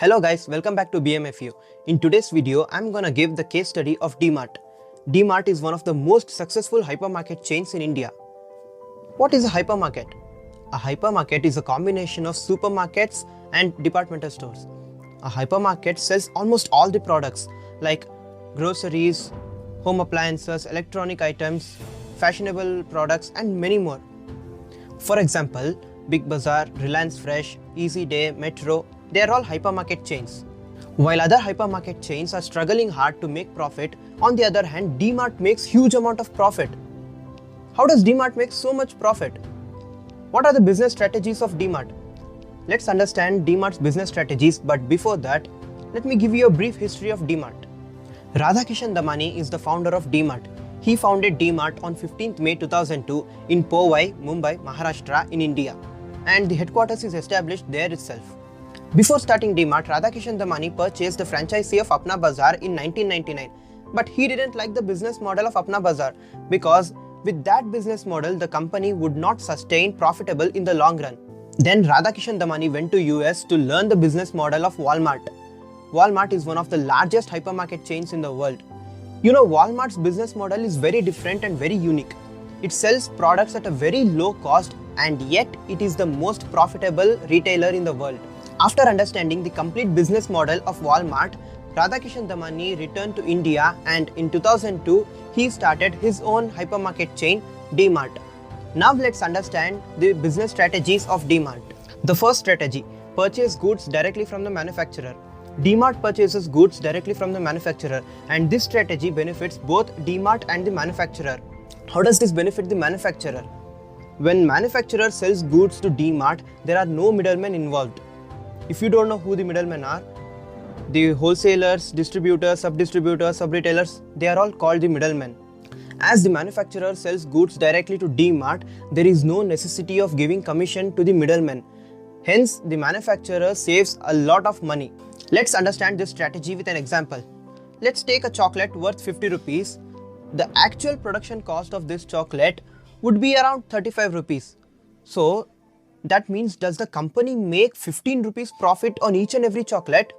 Hello guys, welcome back to BMFU. In today's video, I'm gonna give the case study of DMart. DMart is one of the most successful hypermarket chains in India. What is a hypermarket? A hypermarket is a combination of supermarkets and departmental stores. A hypermarket sells almost all the products like groceries, home appliances, electronic items, fashionable products and many more. For example, Big Bazaar, Reliance Fresh, Easy Day, Metro, they are all hypermarket chains. While other hypermarket chains are struggling hard to make profit, on the other hand, DMart makes huge amount of profit. How does DMart make so much profit? What are the business strategies of DMart? Let's understand DMart's business strategies, but before that, let me give you a brief history of DMart. Radhakishandamani is the founder of DMart. He founded DMart on 15th May 2002 in Powai, Mumbai, Maharashtra in India, and the headquarters is established there itself. Before starting DMart, radhakishandamani purchased the franchisee of Apna Bazaar in 1999, but he didn't like the business model of Apna Bazaar because with that business model, the company would not sustain profitable in the long run. Then radhakishandamani went to US to learn the business model of Walmart. Walmart is one of the largest hypermarket chains in the world. You know, Walmart's business model is very different and very unique. It sells products at a very low cost and yet it is the most profitable retailer in the world. After understanding the complete business model of Walmart, Radhakishandamani returned to India and in 2002, he started his own hypermarket chain, DMart. Now let's understand the business strategies of DMart. The first strategy, purchase goods directly from the manufacturer. DMart purchases goods directly from the manufacturer and this strategy benefits both DMart and the manufacturer. How does this benefit the manufacturer? When manufacturer sells goods to DMart, there are no middlemen involved. If you don't know who the middlemen are, the wholesalers, distributors, sub-distributors, sub-retailers, they are all called the middlemen. As the manufacturer sells goods directly to DMart, there is no necessity of giving commission to the middlemen. Hence, the manufacturer saves a lot of money. Let's understand this strategy with an example. Let's take a chocolate worth 50 rupees. The actual production cost of this chocolate would be around 35 rupees. So, that means does the company make 15 rupees profit on each and every chocolate?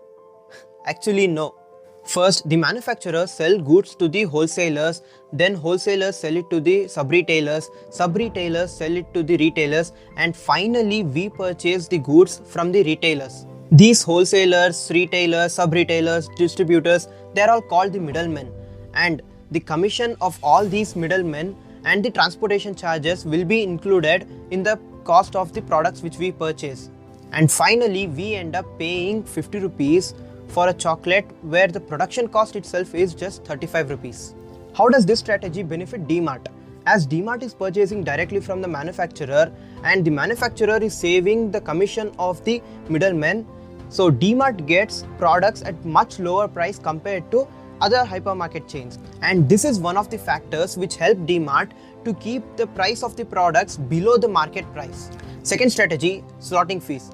Actually no. First, the manufacturers sell goods to the wholesalers, then wholesalers sell it to the sub-retailers, sub-retailers sell it to the retailers, and finally we purchase the goods from the retailers. These wholesalers, retailers, sub-retailers, distributors, they are all called the middlemen, and the commission of all these middlemen and the transportation charges will be included in the cost of the products which we purchase. And finally, we end up paying 50 rupees for a chocolate where the production cost itself is just 35 rupees. How does this strategy benefit DMart? As DMart is purchasing directly from the manufacturer and the manufacturer is saving the commission of the middlemen, so DMart gets products at much lower price compared to other hypermarket chains. And this is one of the factors which help DMart to keep the price of the products below the market price. Second strategy, slotting fees.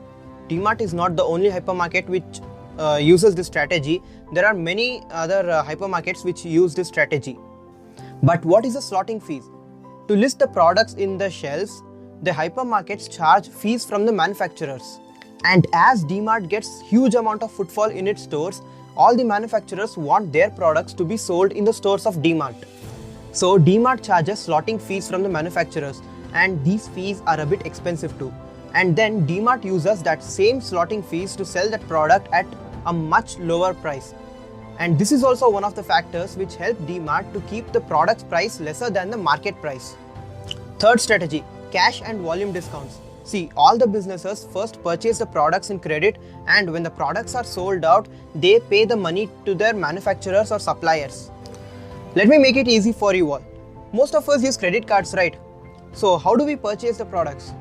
DMart is not the only hypermarket which uses this strategy. There are many other hypermarkets which use this strategy. But what is a slotting fees? To list the products in the shelves, the hypermarkets charge fees from the manufacturers. And as DMart gets huge amount of footfall in its stores, all the manufacturers want their products to be sold in the stores of DMart. So DMart charges slotting fees from the manufacturers and these fees are a bit expensive too. And then DMart uses that same slotting fees to sell that product at a much lower price. And this is also one of the factors which help DMart to keep the product's price lesser than the market price. Third strategy, cash and volume discounts. See, all the businesses first purchase the products in credit and when the products are sold out, they pay the money to their manufacturers or suppliers. Let me make it easy for you all. Most of us use credit cards, right? So how do we purchase the products?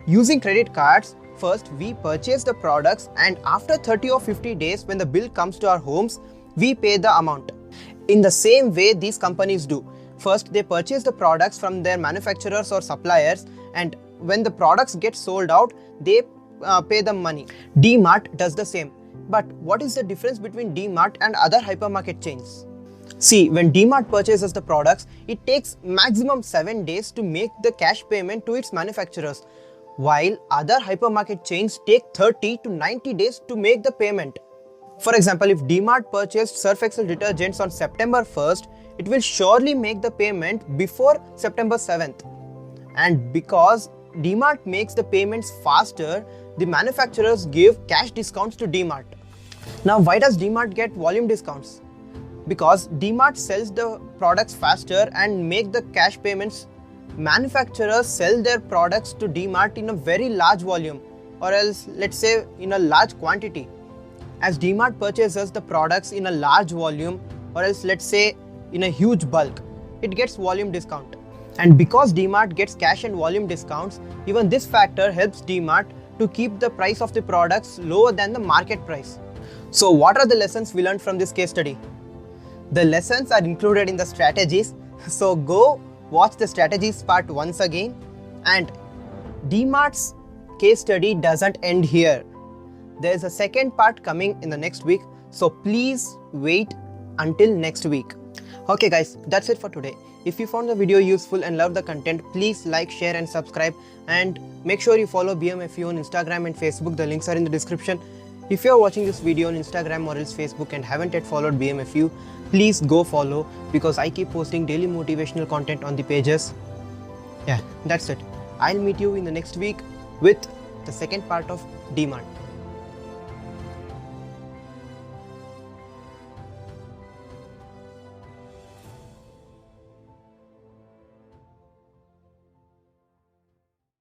Using credit cards, first we purchase the products and after 30 or 50 days when the bill comes to our homes, we pay the amount. In the same way these companies do. First they purchase the products from their manufacturers or suppliers and when the products get sold out, they pay them money. DMart does the same. But what is the difference between DMart and other hypermarket chains? See, when DMart purchases the products, it takes maximum 7 days to make the cash payment to its manufacturers, while other hypermarket chains take 30 to 90 days to make the payment. For example, if DMart purchased Surf Excel detergents on September 1st, it will surely make the payment before September 7th. And because DMart makes the payments faster, the manufacturers give cash discounts to DMart. Now, why does DMart get volume discounts? Because DMart sells the products faster and make the cash payments. Manufacturers sell their products to DMart in a very large volume, or else let's say in a large quantity. As DMart purchases the products in a large volume, or else let's say in a huge bulk, it gets volume discount. And because DMart gets cash and volume discounts, even this factor helps DMart to keep the price of the products lower than the market price. So what are the lessons we learned from this case study? The lessons are included in the strategies, so go watch the strategies part once again. And DMart's case study doesn't end here. There is a second part coming in the next week, so please wait until next week. Okay guys, that's it for today. If you found the video useful and love the content, please like, share and subscribe, and make sure you follow BMFU on Instagram and Facebook. The links are in the description. If you are watching this video on Instagram or else Facebook and haven't yet followed BMFU, please go follow, because I keep posting daily motivational content on the pages. Yeah, that's it. I'll meet you in the next week with the second part of DMart.